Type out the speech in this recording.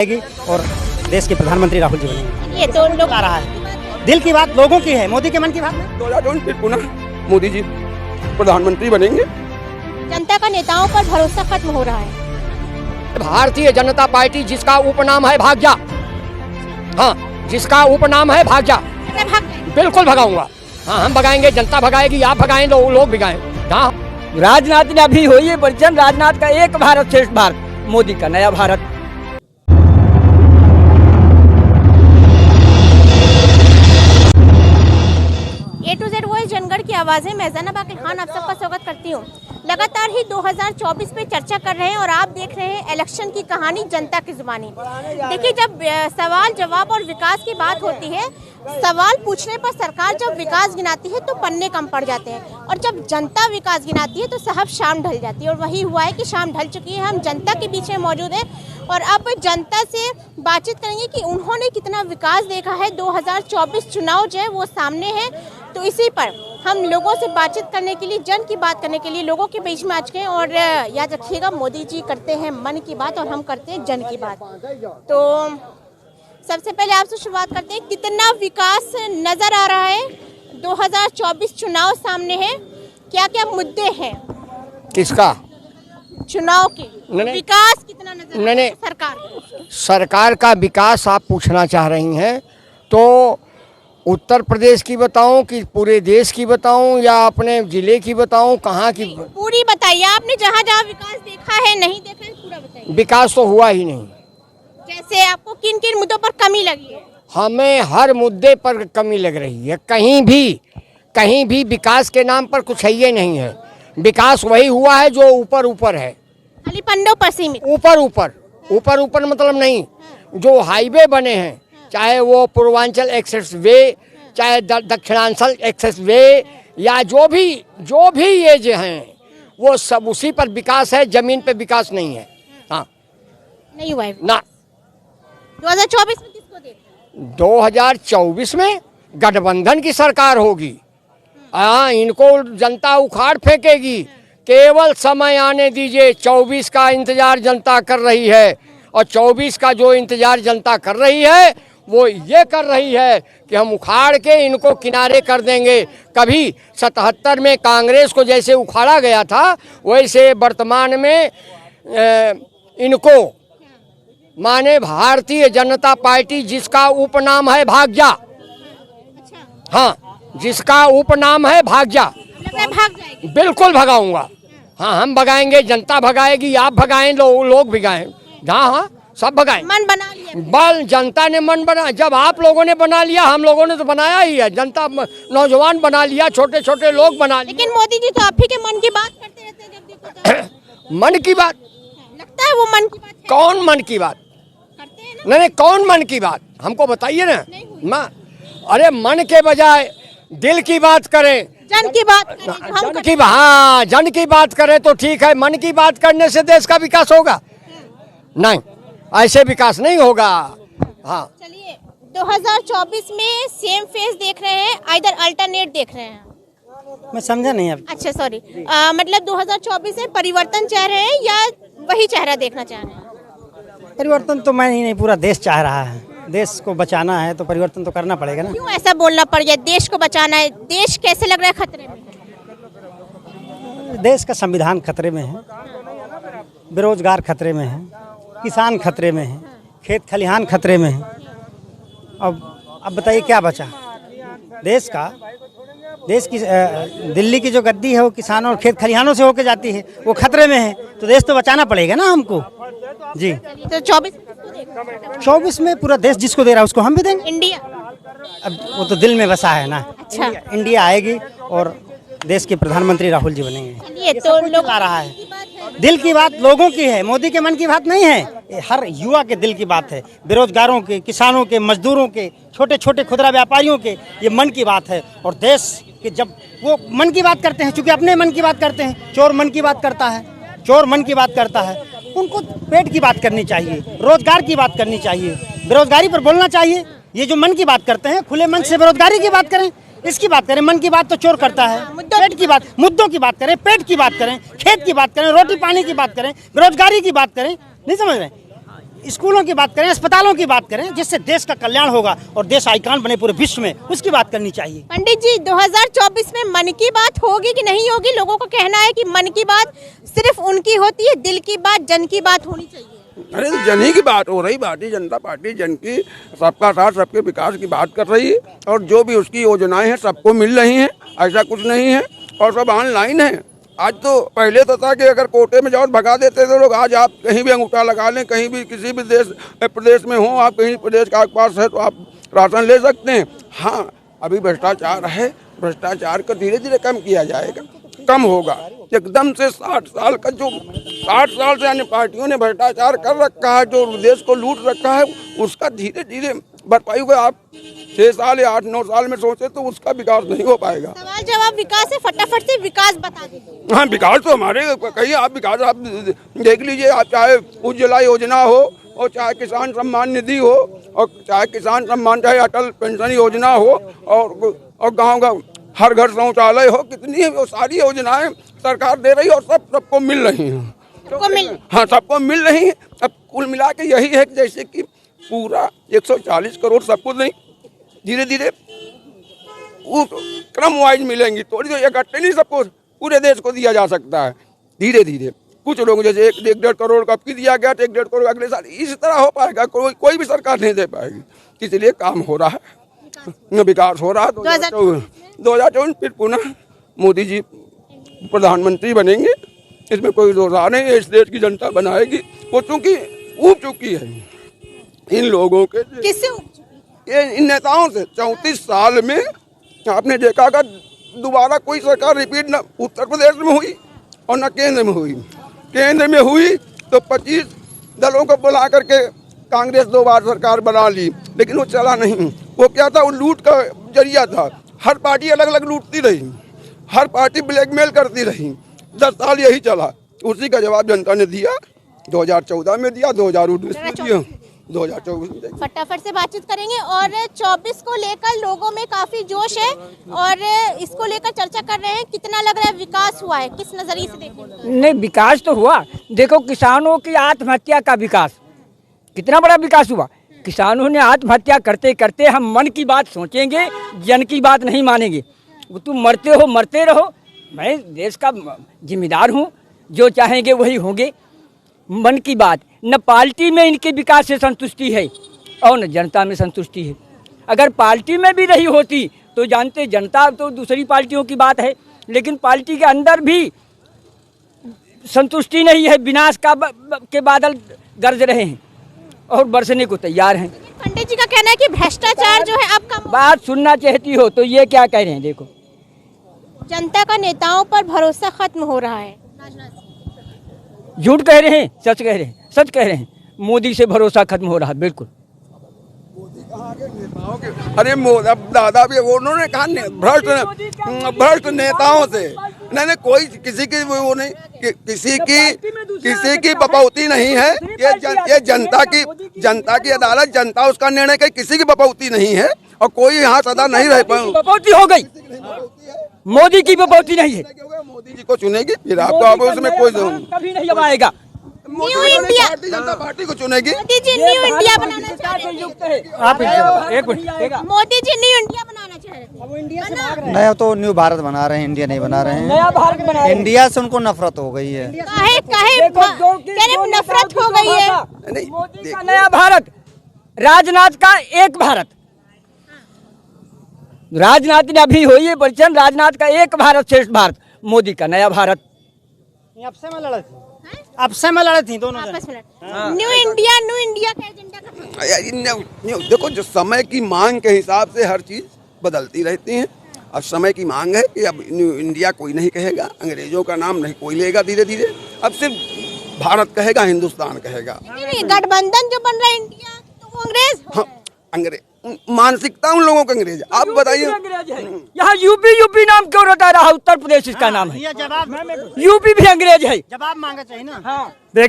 और देश के प्रधानमंत्री राहुल जी बनेंगे। ये तो लोग आ रहा है, दिल की बात लोगों की है, मोदी के मन की बात नहीं। 2024 फिर पुनः मोदी जी प्रधानमंत्री बनेंगे। जनता का नेताओं पर भरोसा खत्म हो रहा है। भारतीय जनता पार्टी जिसका उपनाम है भाग्या, हाँ जिसका उपनाम है भाग्या, बिल्कुल भगाऊंगा। हाँ हम भगाएंगे, जनता भगाएगी, आप भगाएं, लोग भगाएं। हाँ राजनाथ ने अभी हुई है परिचय, राजनाथ का एक भारत श्रेष्ठ भारत, मोदी का नया Bharat. A to Z voice Jangarh की आवाज़ें मैं ज़ैनब खान आप सबका स्वागत करती हूँ। लगातार ही 2024 पे चर्चा कर रहे हैं और आप देख रहे हैं इलेक्शन की कहानी जनता की जुबानी। देखिए, जब सवाल जवाब और विकास की बात होती है, सवाल पूछने पर सरकार जब विकास गिनाती है तो पन्ने कम पड़ जाते हैं, और जब जनता विकास गिनाती है तो साहब शाम ढल जाती है। और वही हुआ है कि शाम ढल चुकी है। हम जनता के बीच में मौजूद हैं और अब जनता से बातचीत करेंगे कि उन्होंने कितना विकास देखा है। 2024 चुनाव जो है वो सामने है, तो इसी पर हम लोगों से बातचीत करने के लिए, जन की बात करने के लिए लोगों के बीच में आ चुके हैं। और याद रखिएगा, मोदी जी करते हैं मन की बात और हम करते हैं जन की बात। तो सबसे पहले आपसे शुरुआत करते हैं, कितना विकास नजर आ रहा है? 2024 चुनाव सामने है, क्या क्या मुद्दे हैं किसका चुनाव के? विकास कितना नजर आ रहा है सरकार का विकास आप पूछना चाह रही हैं तो उत्तर प्रदेश की बताऊं कि पूरे देश की बताऊं या अपने जिले की बताऊं, कहाँ की? पूरी बताइए, आपने जहाँ जहाँ विकास देखा है, नहीं देखा है, पूरा बताइए। विकास तो हुआ ही नहीं। जैसे आपको किन किन मुद्दों पर कमी लगी है? हमें हर मुद्दे पर कमी लग रही है। कहीं भी विकास के नाम पर कुछ है ही नहीं है। विकास वही हुआ है जो ऊपर ऊपर है, खाली पन्नों पर सीमित। ऊपर मतलब नहीं। जो हाईवे बने हैं, चाहे वो पूर्वांचल एक्सेस वे, चाहे दक्षिणांचल एक्सेस वे, या जो भी ये जो हैं, वो सब उसी पर विकास है, जमीन पे विकास नहीं है। हाँ नहीं हुआ है ना। 2024 में किसको देखते? 2024 में गठबंधन की सरकार होगी। हाँ, इनको जनता उखाड़ फेंकेगी। केवल समय आने दीजिए। 24 का इंतजार जनता कर रही है, और 24 का जो इंतजार जनता कर रही है वो ये कर रही है कि हम उखाड़ के इनको किनारे कर देंगे। कभी 77 में कांग्रेस को जैसे उखाड़ा गया था, वैसे वर्तमान में इनको, माने भारतीय जनता पार्टी जिसका उपनाम है भाग्या, हाँ जिसका उपनाम है भाग्या, भाग जाएगी। बिल्कुल भगाऊंगा। हाँ हम भगाएंगे, जनता भगाएगी, आप भगाएं, लोग भगाएं। हाँ सब भगाएं। मन बना लिया बल जनता ने मन बना। जब आप लोगों ने बना लिया, हम लोगों ने तो बनाया ही है। जनता नौजवान बना लिया, छोटे छोटे लोग बना लिया। लेकिन मोदी जी तो आप ही के मन की बात करते रहते हैं, जब देखो तो। मन की बात लगता है वो मन की बात है। कौन मन की बात करते हैं ना? नहीं, कौन मन की बात हमको बताइए ना। अरे मन के बजाय दिल की बात करें, जन की बात करें। हाँ जन की बात करें तो ठीक है। मन की बात करने से देश का विकास होगा? नहीं, ऐसे विकास नहीं होगा। हाँ चलिए, 2024 में सेम फेस देख रहे हैं, इधर अल्टरनेट देख रहे हैं? मैं समझा नहीं अब। अच्छा सॉरी, मतलब 2024 में परिवर्तन चाह रहे हैं या वही चेहरा देखना चाह रहे हैं? परिवर्तन तो मैं ही नहीं, पूरा देश चाह रहा है। देश को बचाना है तो परिवर्तन तो करना पड़ेगा ना। क्यों ऐसा बोलना पड़ गया? देश को बचाना है। देश कैसे लग रहा है खतरे में? देश का संविधान खतरे में है, बेरोजगार खतरे में है, किसान खतरे में है, खेत खलिहान खतरे में है। अब बताइए क्या बचा देश का? देश की दिल्ली की जो गद्दी है वो किसानों और खेत खलिहानों से होके जाती है, वो खतरे में है। तो देश तो बचाना पड़ेगा ना हमको जी। तो 24 में पूरा देश जिसको दे रहा है उसको हम भी देंगे। इंडिया अब वो तो दिल में बसा है ना। अच्छा, इंडिया आएगी और देश के प्रधानमंत्री राहुल जी बनेंगे। ये तो लोग आ रहा है, दिल की बात लोगों की है, मोदी के मन की बात नहीं है। ये हर युवा के दिल की बात है, बेरोजगारों के, किसानों के, मजदूरों के, छोटे छोटे खुदरा व्यापारियों के, ये मन की बात है। और देश के जब वो मन की बात करते हैं, चूंकि अपने मन की बात करते हैं, चोर मन की बात करता है, उनको पेट की बात करनी चाहिए, रोजगार की बात करनी चाहिए, बेरोजगारी पर बोलना चाहिए। ये जो मन की बात करते हैं, खुले मन से बेरोजगारी की बात करें, इसकी बात करें। मन की बात तो चोर करता है। पेट की बात, मुद्दों की बात करें, पेट की बात करें, खेत की बात करें, रोटी पानी की बात करें, बेरोजगारी की बात करें। नहीं समझ रहे? स्कूलों की बात करें, अस्पतालों की बात करें, जिससे देश का कल्याण होगा और देश आइकॉन बने पूरे विश्व में, उसकी बात करनी चाहिए। पंडित जी 2024 में मन की बात होगी कि नहीं होगी? लोगों का कहना है कि मन की बात सिर्फ उनकी होती है, दिल की बात, जन की बात होनी चाहिए। अरे जन ही की बात हो रही, भारतीय जनता पार्टी जन की, सबका साथ सबके विकास की बात कर रही है और जो भी उसकी योजनाएं हैं सबको मिल रही हैं, ऐसा कुछ नहीं है और सब ऑनलाइन है। आज तो पहले तो था कि अगर कोटे में जाओ भगा देते थे लोग, आज आप कहीं भी अंगूठा लगा लें, कहीं भी किसी भी प्रदेश में हो, आप कहीं प्रदेश का पास है तो आप राशन ले सकते हैं। हाँ, अभी भ्रष्टाचार है, भ्रष्टाचार को धीरे धीरे कम किया जाएगा, कम होगा। एकदम से 60 साल का जो 60 साल से अन्य पार्टियों ने भ्रष्टाचार कर रखा है, जो देश को लूट रखा है, उसका धीरे धीरे भरपाई हुआ। आप 6 साल या 8-9 साल में सोचे तो उसका विकास नहीं हो पाएगा। सवाल जवाब विकास है, फटाफट से विकास बता दीजिए। हाँ, विकास तो हमारे कहीं आप विकास आप देख लीजिए, आप चाहे उज्ज्वला योजना हो और चाहे किसान सम्मान निधि हो और चाहे किसान सम्मान, चाहे अटल पेंशन योजना हो और गाँव हर घर शौचालय हो, कितनी वो सारी योजनाएं सरकार दे रही है और सबको मिल रही हैं। हाँ, सबको मिल रही है। अब कुल मिला के यही है कि जैसे कि पूरा 140 करोड़ सबको नहीं, धीरे धीरे वो क्रम वाइज मिलेंगी, थोड़ी तो इकट्ठे नहीं सबको पूरे देश को दिया जा सकता है। धीरे धीरे कुछ लोग जैसे 1-1.5 करोड़ का भी दिया गया तो 1.5 करोड़ अगले साल, इस तरह हो पाएगा? कोई भी सरकार नहीं दे पाएगी। इसलिए काम हो रहा है, विकास हो रहा है। 2024 फिर पुनः मोदी जी प्रधानमंत्री बनेंगे, इसमें कोई दो राह नहीं है। इस देश की जनता बनाएगी, वो चूंकि ऊब चुकी है इन लोगों के, किससे? ये इन नेताओं से। 34 साल में आपने देखा कि दोबारा कोई सरकार रिपीट न उत्तर प्रदेश में हुई और न केंद्र में हुई। केंद्र में हुई तो 25 दलों को बुला करके कांग्रेस 2 बार सरकार बना ली, लेकिन वो चला नहीं। वो क्या था? वो लूट का जरिया था। हर पार्टी अलग अलग लूटती रही, हर पार्टी ब्लैकमेल करती रही। 10 साल यही चला, उसी का जवाब जनता ने दिया। 2014 में दिया, 2019 में दिया, 2024 में। फटाफट से बातचीत करेंगे। और 24 को लेकर लोगों में काफी जोश है और इसको लेकर चर्चा कर रहे हैं। कितना लग रहा है विकास हुआ है, किस नजरिए से देखें? नहीं, विकास तो हुआ। देखो, किसानों की आत्महत्या का विकास, कितना बड़ा विकास हुआ। किसानों ने आत्महत्या करते करते हम मन की बात सोचेंगे, जन की बात नहीं मानेंगे। वो तुम मरते हो, मरते रहो, मैं देश का जिम्मेदार हूँ, जो चाहेंगे वही होंगे। मन की बात, न पार्टी में इनके विकास से संतुष्टि है और न जनता में संतुष्टि है। अगर पार्टी में भी नहीं होती तो जानते, जनता तो दूसरी पार्टियों की बात है, लेकिन पार्टी के अंदर भी संतुष्टि नहीं है। विनाश के बादल गरज रहे हैं और बरसने को तैयार हैं। पंडित जी का कहना है कि भ्रष्टाचार जो है आपका। बात सुनना चाहती हो तो ये क्या कह रहे हैं? देखो, जनता का नेताओं पर भरोसा खत्म हो रहा है। झूठ कह रहे हैं, सच कह रहे हैं, सच कह रहे हैं। मोदी से भरोसा खत्म हो रहा है, बिल्कुल। अरे अब दादा भी उन्होंने कहा भ्रष्ट नेताओं से नहीं, कोई किसी की वो नहीं, किसी की बपौती नहीं है। ये जनता की अदालत, जनता उसका निर्णय कही, किसी की बपौती नहीं है और कोई यहाँ सदा नहीं रह पाए। बपौती हो गई, मोदी की बपौती नहीं है। मोदी जी को चुनेगी, फिर आपको उसमें कोई कभी नहीं आएगा। New India, Bharatiya Janata party को चुनेगी। मोदी जी न्यू इंडिया बनाना चाह रहे थे। आप एक minute, Modi ji new India बनाना चाह रहे थे। नया तो न्यू भारत बना रहे हैं, इंडिया नहीं बना रहे हैं। नया भारत बना रहे हैं। इंडिया से उनको नफरत हो गई है। काहे नफरत हो गई है? मोदी का नया भारत, राजनाथ का एक भारत। राजनाथ ने अभी हुई है परिचय, राजनाथ का एक भारत श्रेष्ठ भारत, मोदी का नया भारत। आपसे में लड़े थी दोनों आपस में। न्यू इंडिया का एजेंडा खत्म। देखो, जो समय की मांग के हिसाब से हर चीज बदलती रहती है। अब समय की मांग है कि अब न्यू इंडिया कोई नहीं कहेगा, अंग्रेजों का नाम नहीं कोई लेगा। धीरे धीरे अब सिर्फ भारत कहेगा, हिंदुस्तान कहेगा। गठबंधन जो बन रहा है इंडिया, तो कांग्रेस। हाँ, अंग्रेज मानसिकता उन लोगों का अंग्रेज। आप बताइए, यहाँ यूपी नाम क्यों रटा रहा? उत्तर प्रदेश इसका नाम है। जवाब यूपी भी अंग्रेज है। जवाब मांगा चाहिए ना। हाँ, देखिए।